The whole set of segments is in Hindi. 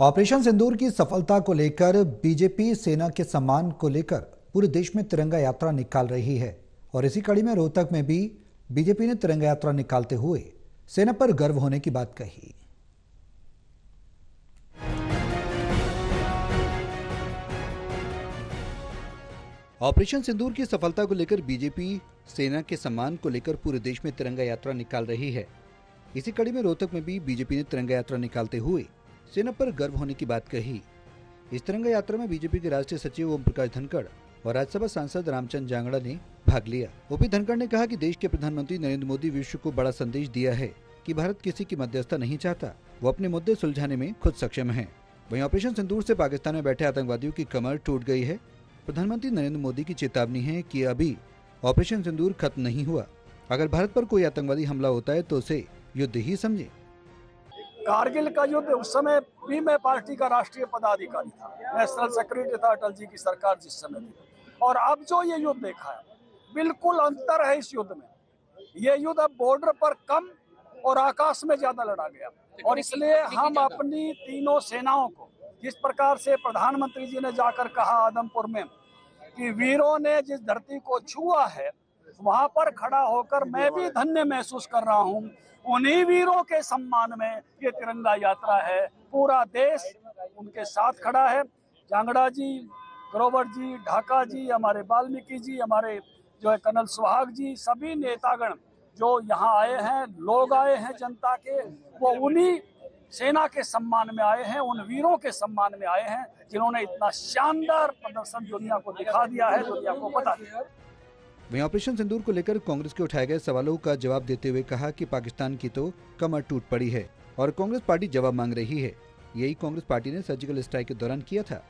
ऑपरेशन सिंदूर की सफलता को लेकर बीजेपी सेना के सम्मान को लेकर पूरे देश में तिरंगा यात्रा निकाल रही है और इसी कड़ी में रोहतक में भी बीजेपी ने तिरंगा यात्रा निकालते हुए सेना पर गर्व होने की बात कही। ऑपरेशन सिंदूर की सफलता को लेकर बीजेपी सेना के सम्मान को लेकर पूरे देश में तिरंगा यात्रा निकाल रही है। इसी कड़ी में रोहतक में भी बीजेपी ने तिरंगा यात्रा निकालते हुए सेना पर गर्व होने की बात कही। इस तिरंगा यात्रा में बीजेपी के राष्ट्रीय सचिव ओम प्रकाश धनखड़ और राज्यसभा सांसद रामचंद्र जांगड़ा ने भाग लिया। ओपी धनखड़ ने कहा कि देश के प्रधानमंत्री नरेंद्र मोदी विश्व को बड़ा संदेश दिया है कि भारत किसी की मध्यस्थता नहीं चाहता, वो अपने मुद्दे सुलझाने में खुद सक्षम है। वहीं ऑपरेशन सिंदूर से पाकिस्तान में बैठे आतंकवादियों की कमर टूट गई है। प्रधानमंत्री नरेंद्र मोदी की चेतावनी है कि अभी ऑपरेशन सिंदूर खत्म नहीं हुआ, अगर भारत पर कोई आतंकवादी हमला होता है तो उसे युद्ध ही समझे। कारगिल का युद्ध उस समय भी मैं पार्टी का राष्ट्रीय पदाधिकारी था, नेशनल सेक्रेटरी था अटल जी की सरकार जिस समय थी। और अब जो ये युद्ध देखा है, बिल्कुल अंतर है इस युद्ध में। ये युद्ध अब बॉर्डर पर कम और आकाश में ज्यादा लड़ा गया और इसलिए हम अपनी तीनों सेनाओं को, जिस प्रकार से प्रधानमंत्री जी ने जाकर कहा आदमपुर में कि वीरों ने जिस धरती को छुआ है, वहां पर खड़ा होकर मैं भी धन्य महसूस कर रहा हूं। उन्हीं वीरों के सम्मान में ये तिरंगा यात्रा है। पूरा देश उनके साथ खड़ा है। जांगड़ा जी, ग्रोवर जी, ढाका जी, हमारे वाल्मीकि जी, हमारे जो है कर्नल सुहाग जी, सभी नेतागण जो यहाँ आए हैं, लोग आए हैं जनता के, वो उन्हीं सेना के सम्मान में आए हैं, उन वीरों के सम्मान में आए हैं जिन्होंने इतना शानदार प्रदर्शन दुनिया को दिखा दिया है, दुनिया को बता दिया है। वहीं ऑपरेशन सिंदूर को लेकर कांग्रेस के उठाए गए सवालों का जवाब देते हुए कहा कि पाकिस्तान की तो कमर टूट पड़ी है और कांग्रेस पार्टी जवाब मांग रही है। यही कांग्रेस पार्टी ने सर्जिकल स्ट्राइक के दौरान किया था।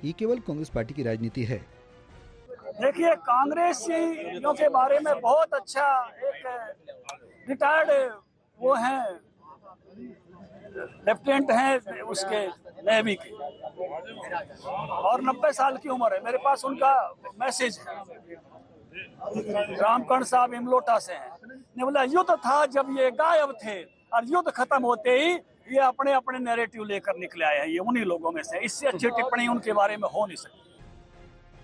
ये केवल कांग्रेस पार्टी की राजनीति है। देखिए, कांग्रेसियों के बारे में बहुत अच्छा एक रिटायर्ड वो हैं, लेफ्टिनेंट हैं उसके नेवी के और 90 साल की उम्र है। मेरे पास उनका मैसेज है, रामकर्ण साहब इमलोटा से हैं। ने बोला युद्ध था जब ये गायब थे और युद्ध खत्म होते ही ये अपने अपने नैरेटिव लेकर निकले आए हैं। ये उन्हीं लोगों में से, इससे अच्छी टिप्पणी उनके बारे में हो नहीं सकती।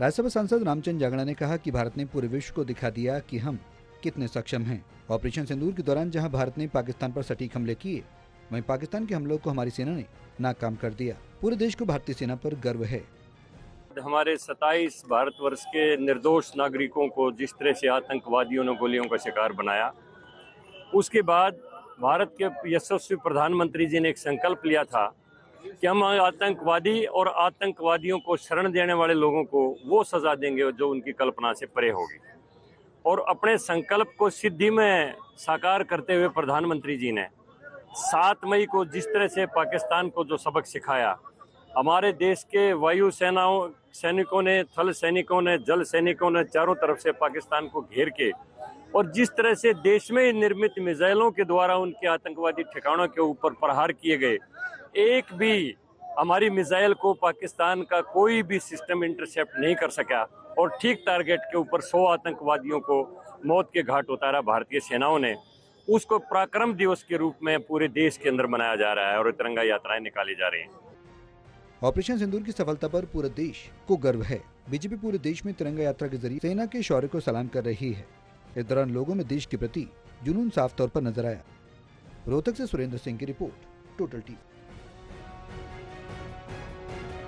राज्यसभा सांसद रामचंद्र जांगड़ा ने कहा कि भारत ने पूरे विश्व को दिखा दिया कि हम कितने सक्षम हैं। ऑपरेशन सिंदूर के दौरान जहां भारत ने पाकिस्तान पर सटीक हमले किए, वहीं पाकिस्तान के हमलों को हमारी सेना ने नाकाम कर दिया। पूरे देश को भारतीय सेना पर गर्व है। हमारे 27 भारतवर्ष के निर्दोष नागरिकों को जिस तरह से आतंकवादियों ने गोलियों का शिकार बनाया, उसके बाद भारत के यशस्वी प्रधानमंत्री जी ने एक संकल्प लिया था कि हम आतंकवादी और आतंकवादियों को शरण देने वाले लोगों को वो सजा देंगे जो उनकी कल्पना से परे होगी। और अपने संकल्प को सिद्धि में साकार करते हुए प्रधानमंत्री जी ने 7 मई को जिस तरह से पाकिस्तान को जो सबक सिखाया, हमारे देश के वायु सेनाओं सैनिकों ने, थल सैनिकों ने, जल सैनिकों ने चारों तरफ से पाकिस्तान को घेर के और जिस तरह से देश में निर्मित मिसाइलों के द्वारा उनके आतंकवादी ठिकानों के ऊपर प्रहार किए गए, एक भी हमारी मिसाइल को पाकिस्तान का कोई भी सिस्टम इंटरसेप्ट नहीं कर सका और ठीक टारगेट के ऊपर 100 आतंकवादियों को मौत के घाट उतारा भारतीय सेनाओं ने। उसको पराक्रम दिवस के रूप में पूरे देश के अंदर मनाया जा रहा है और तिरंगा यात्राएं निकाली जा रही हैं। ऑपरेशन सिंदूर की सफलता पर पूरे देश को गर्व है। बीजेपी पूरे देश में तिरंगा यात्रा के जरिए सेना के शौर्य को सलाम कर रही है। इस दौरान लोगों में देश के प्रति जुनून साफ तौर पर नजर आया। रोहतक से सुरेंद्र सिंह की रिपोर्ट, टोटल टीवी।